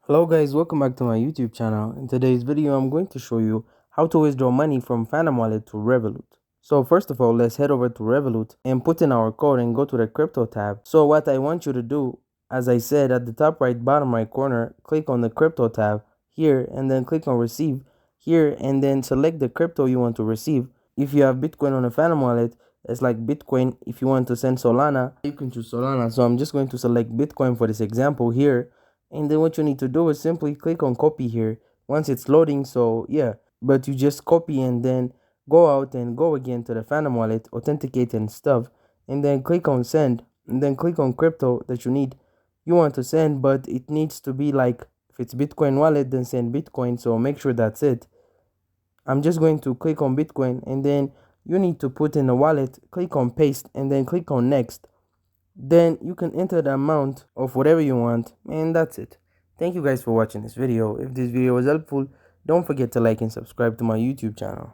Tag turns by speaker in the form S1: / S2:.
S1: Hello guys, welcome back to my YouTube channel. In today's video, I'm going to show you how to withdraw money from Phantom Wallet to Revolut. So first of all, let's head over to Revolut and put in our code and go to the crypto tab. So what I want you to do, as I said, at the top right bottom right corner, click on the crypto tab here and then click on receive here and then select the crypto you want to receive. If you have Bitcoin on a Phantom Wallet, it's like Bitcoin. If you want to send Solana, you can choose Solana. So I'm just going to select Bitcoin for this example here. And then what you need to do is simply click on copy here once it's loading. So yeah, but you just copy and then go out and go again to the Phantom Wallet, authenticate and stuff, and then click on send and then click on crypto that you want to send, but it needs to be like, if it's Bitcoin wallet, then send Bitcoin. So make sure that's it. I'm just going to click on Bitcoin and then you need to put in a wallet, click on paste and then click on next. Then you can enter the amount of whatever you want, and that's it. Thank you guys for watching this video. If this video was helpful, don't forget to like and subscribe to my YouTube channel.